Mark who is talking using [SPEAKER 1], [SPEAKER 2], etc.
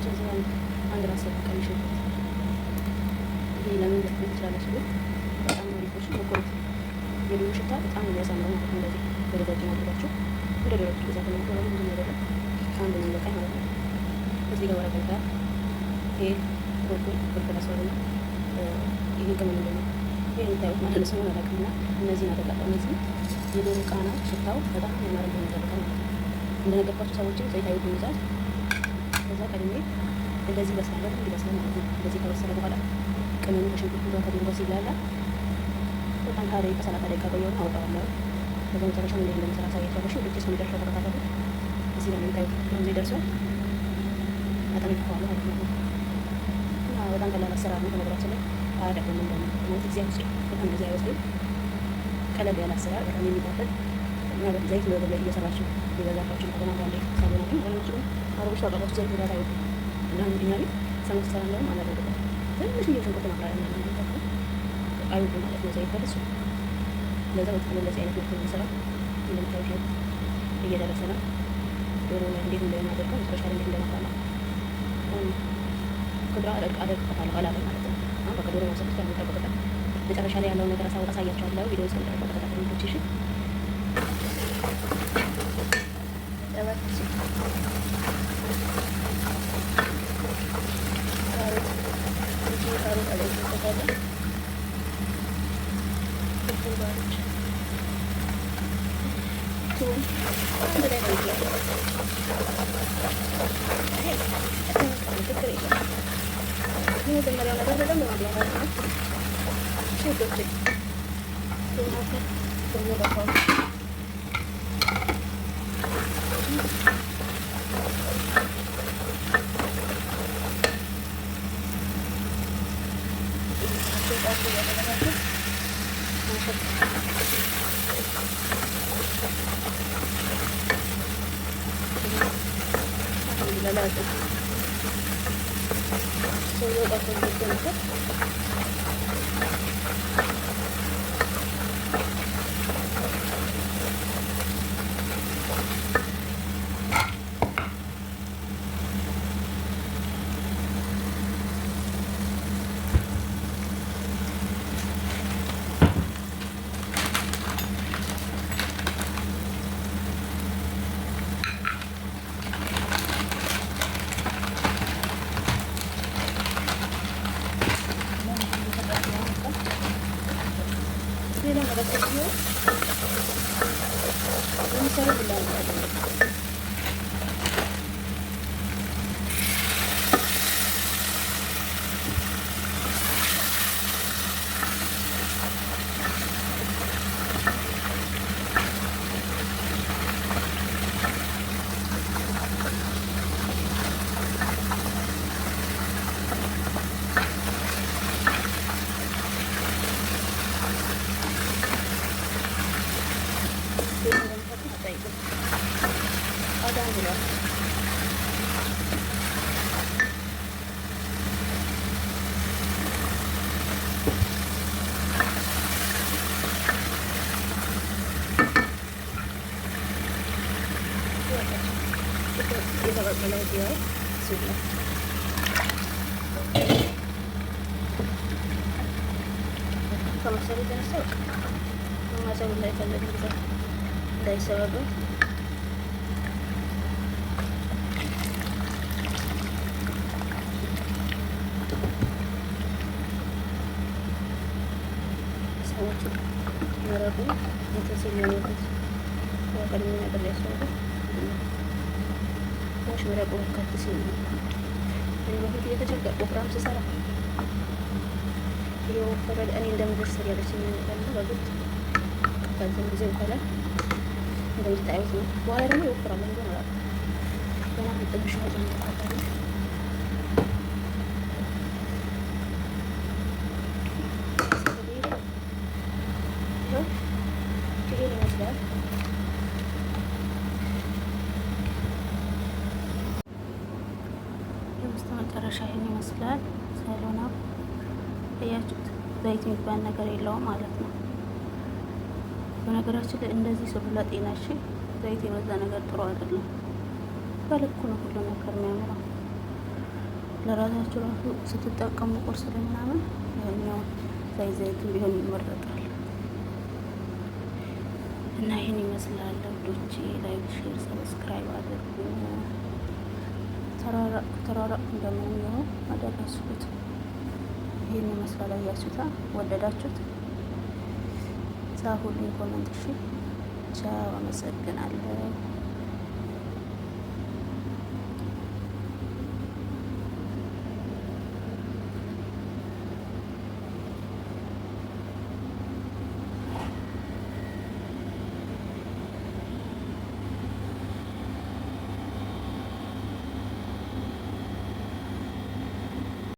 [SPEAKER 1] ቤተሰቦች እዚህ አንድ ራስ ቀሚሽ ይሄ ለምን ልትሆን ትችላለች ግን በጣም አሪፎች ሞክሩት። የዶሮ ሽታ በጣም የሚያሳምረው ማለት ነው። እንደዚህ በረጃጅም አድርጋችሁ እንደ ዶሮች ብዛት ነው ማለት ብዙ አይደለም። አንድ ነው በቃ ማለት ነው። እዚህ ጋር ወረቀት ጋር ይሄ ጎልጎል ፍልፍል አስዋል ነው። ይሄ ቅመም ነው ይሄ የምታዩት ማለት ነው። ስሙን አላውቅምና እነዚህን አደረቃለሁ። እነዚህ የዶሮ ቃና ሽታው በጣም ያማረ ነው የሚያደርገው ማለት ነው። እንደነገርኳችሁ ሰዎችን ዘይት አይወዱም ይዛል። ከዛ ቀድሜ እንደዚህ በስላለ ይበስላል ማለት ነው። እንደዚህ ከበሰለ በኋላ ቅመሙ ከሽንኩርቱ ጋር ከዶሮ ጋር ሲላላ በጣም ታዲያ ከሰላሳ ደቂቃ ቆየውን አወጣዋለሁ። ከዛ መጨረሻ ምን እንደምሰራ አሳያችኋለሁ። ወደ ጭስ መጨረሻ ተከታተሉ። እዚህ ጋር የምታዩት ሮዜ ደርሷል። አጠነቅቀዋለሁ ማለት ነው። እና በጣም ቀላል አሰራር ነው። በነገራችን ላይ አያደርግም እንደሞ ጊዜ ውጭ በጣም ጊዜ አይወስድም። ቀለል ያለ አሰራር በጣም የሚጣፍጥ እና ዘይት ነው ላይ እየሰራችሁ ሊበዛባችሁ ከተማ ባንዴ ሳሉና ግን ወለምጭ አረቦች ታውቃላችሁ ዘይት ጋር አይወዱ እና እኛ ቤት ሰምስ ሰራ ነው አላደረገም። ትንሽ ሽንኩርት ማፍራት ነው አይወዱ ማለት ነው። ዘይት በልሱ ለዛ በጣም እንደዚህ አይነት ነው የሚሰራው። እንደምታዩት ነው እየደረሰ ነው። ዶሮ እንዴት እንደማደርገው መጨረሻ ላይ እንዴት እንደማፋላ ኩድራ አደርግበታለሁ አላለ ማለት ነው። አሁን በቃ ዶሮ ማውሰድ ብቻ የሚጠበቅበት መጨረሻ ላይ ያለውን ነገር አሳያችኋለሁ። ቪዲዮ ውስጥ እንደተከታተሉ ልጆች እሺ። መጀመሪያው ነገር በደንብ ማብላላት ነው። ሽንኩርት የተቀቀለው sudah kalau saya biasa masa mulai kalau kita dari sahabat sangat merabu itu sih yang akan menaikkan biasa መረቁ ከትስ ነው እንግዲህ የተቸገረ ፕሮግራም ሲሰራ የወፈረ እኔ እንደምደርሰር ያለችኝ ነው በግድ ከዛም ጊዜ በኋላ እንደምታዩት ነው። በኋላ ደግሞ ይወፍራል እንደሆነ አላ ገና ትንሽ ነው ተመጣጣኝ ይሄ ይመስላል። መጨረሻ ይሄን ይመስላል። ሳሎና እያችሁት ዘይት የሚባል ነገር የለውም ማለት ነው። በነገራችን ላይ እንደዚህ ስሩ ለጤናችን ዘይት የበዛ ነገር ጥሩ አይደለም። በልኩ ነው ሁሉ ነገር የሚያምረው። ለራሳችሁ ራሱ ስትጠቀሙ ቁርስ ላይ ምናምን ያኛው ዘይቱን ቢሆን ይመረጣል። እና ይህን ይመስላል ውዶቼ። ላይክ፣ ሼር፣ ሰብስክራይብ አድርጉ። ተራራቅ እንደምንየው አደረስኩት። ይህን ይመስላል። አያችሁታ? ወደዳችሁት? ጻፉልኝ ኮመንት። እሺ፣ ቻው፣ አመሰግናለሁ።